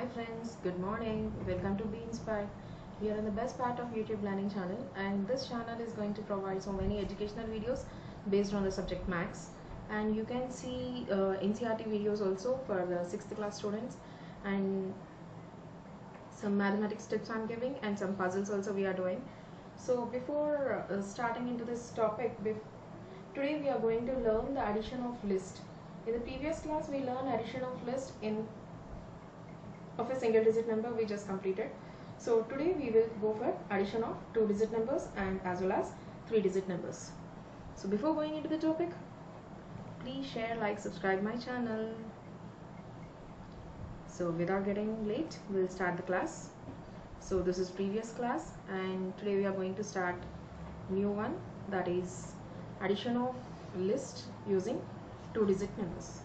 Hi friends, good morning. Welcome to Be Inspired. We are in the best part of YouTube learning channel, and this channel is going to provide so many educational videos based on the subject maths, and you can see NCERT videos also for the 6th class students, and some mathematics tips I'm giving and some puzzles also we are doing. So before starting into this topic, today we are going to learn the addition of list. In the previous class we learned addition of list of a single digit number we just completed. So today we will go for addition of 2-digit numbers and as well as 3-digit numbers. So before going into the topic, please share, like, subscribe my channel. So without getting late, we'll start the class. So this is previous class, and today we are going to start new one, that is addition of list using 2-digit numbers.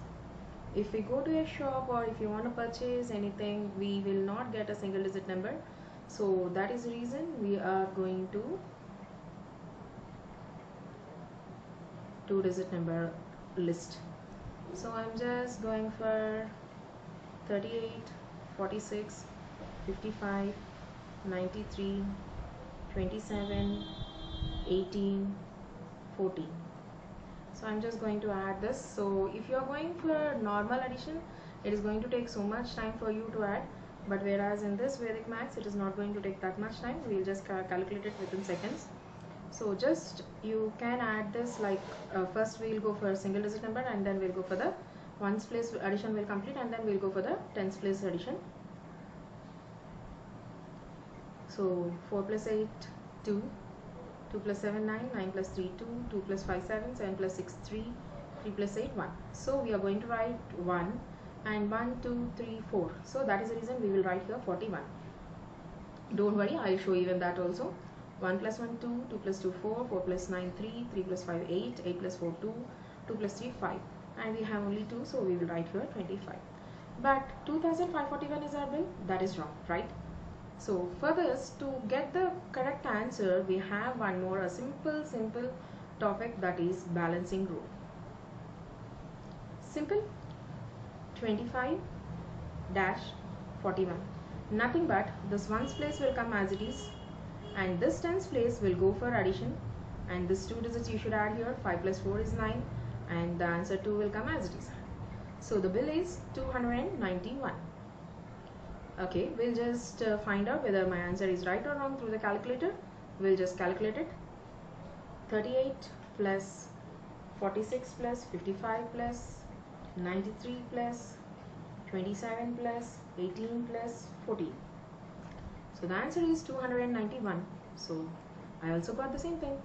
If we go to a shop or if you want to purchase anything, we will not get a single digit number. So that is the reason we are going to 2-digit number list. So I'm just going for 38, 46, 55, 93, 27, 18, 14. So I'm just going to add this. So if you are going for normal addition, it is going to take so much time for you to add, but whereas in this Vedic maths it is not going to take that much time. We'll just calculate it within seconds. So just you can add this like first we'll go for a single digit number, and then we'll go for the ones place addition will complete, and then we'll go for the tens place addition. So 4 plus 8, 2. 2 plus 7, 9, 9 plus 3, 2, 2 plus 5, 7, 7 plus 6, 3, 3 plus 8, 1. So we are going to write 1 and 1, 2, 3, 4. So that is the reason we will write here 41. Don't worry, I will show even that also. 1 plus 1, 2, 2 plus 2, 4, 4 plus 9, 3, 3 plus 5, 8, 8 plus 4, 2, 2 plus 3, 5. And we have only 2, so we will write here 25. But 2541 is our bill, that is wrong, right? So for this, to get the correct answer, we have one more a simple topic, that is balancing rule. Simple. 25 dash 41. Nothing but this ones place will come as it is, and this tens place will go for addition, and this 2 digits you should add here. 5 plus 4 is 9, and the answer 2 will come as it is. So the bill is 291. Okay, we'll just find out whether my answer is right or wrong through the calculator. We'll just calculate it. 38 plus 46 plus 55 plus 93 plus 27 plus 18 plus 14. So the answer is 291. So I also got the same thing.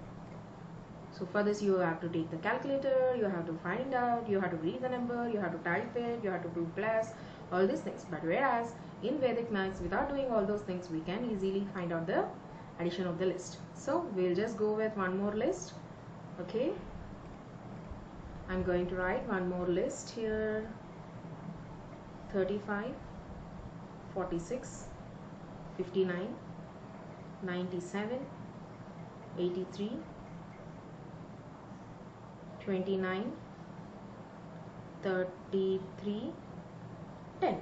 So for this you have to take the calculator, you have to find out, you have to read the number, you have to type it, you have to do plus, all these things. But whereas in Vedic maths, without doing all those things, we can easily find out the addition of the list. So we'll just go with one more list. Okay, I'm going to write one more list here. 35, 46, 59, 97, 83, 29, 33, 10.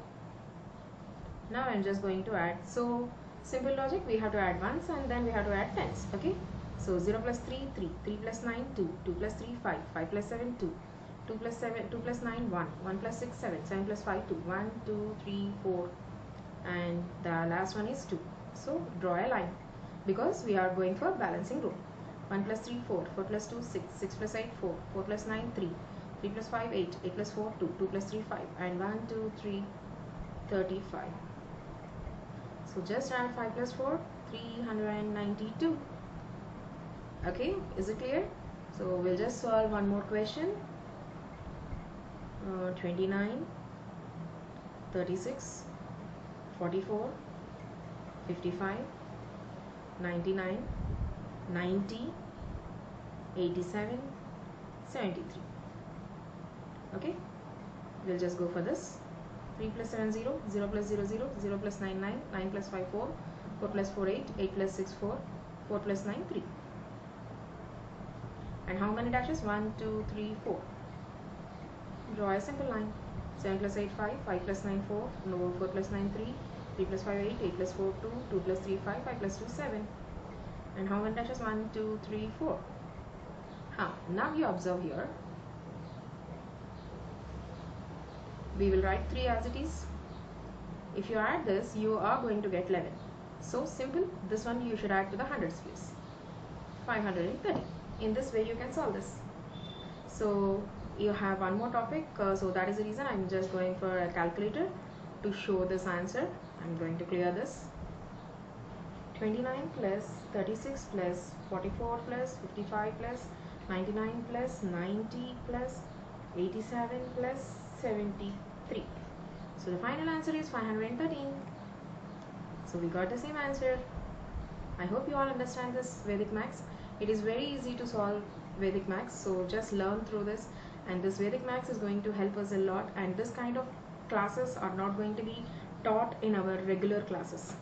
Now I'm just going to add. So simple logic, we have to add ones and then we have to add tens. Okay, so 0 plus 3, 3, 3 plus 9, 2, 2 plus 3, 5, 5 plus 7, 2, 2 plus 7, 2 plus 9, 1, 1 plus 6, 7, 7 plus 5, 2, 1, 2, 3, 4, and the last one is 2. So draw a line because we are going for balancing rule. 1 plus 3, 4, 4 plus 2, 6, 6 plus 8, 4, 4 plus 9, 3, 3 plus 5, 8, 8 plus 4, 2, 2 plus 3, 5, and 1, 2, 3, 35. So just add 5 plus 4, 392. Okay, is it clear? So we'll just solve one more question. 29, 36, 44, 55, 99, 90, 87, 73. Okay, we'll just go for this. 3 plus 7, 0, 0 plus 0, 0, 0 plus 9, 9, 9 plus 5, 4, 4 plus 4, 8, 8 plus 6, 4, 4 plus 9, 3. And how many dashes? 1, 2, 3, 4. Draw a simple line. 7 plus 8 5, 5 plus 9 4, no 4 plus 9 3, 3 plus 5 8, 8 plus 4 2, 2 plus 3 5, 5 plus 2 7. And how many dashes? 1 2 3 4. Now you observe here. We will write 3 as it is. If you add this, you are going to get 11. So simple. This one you should add to the hundreds place. 530. In this way you can solve this. So you have one more topic. So that is the reason I'm just going for a calculator to show this answer. I'm going to clear this. 29 plus 36 plus 44 plus 55 plus 99 plus 90 plus 87 plus 73. So the final answer is 513. So we got the same answer. I hope you all understand this Vedic Maths. It is very easy to solve Vedic Maths, so just learn through this, and this Vedic Maths is going to help us a lot, and this kind of classes are not going to be taught in our regular classes.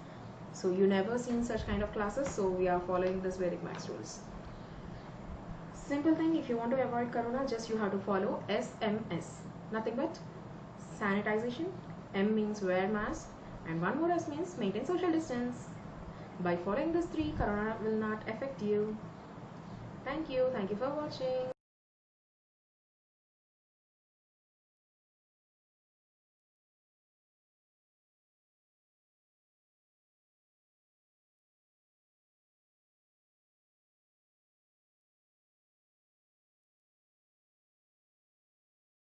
So you never seen such kind of classes, so we are following this Vedic Maths rules. Simple thing, if you want to avoid corona, just you have to follow SMS. Nothing but sanitization. M means wear mask, and one more S means maintain social distance. By following these 3, corona will not affect you. Thank you for watching.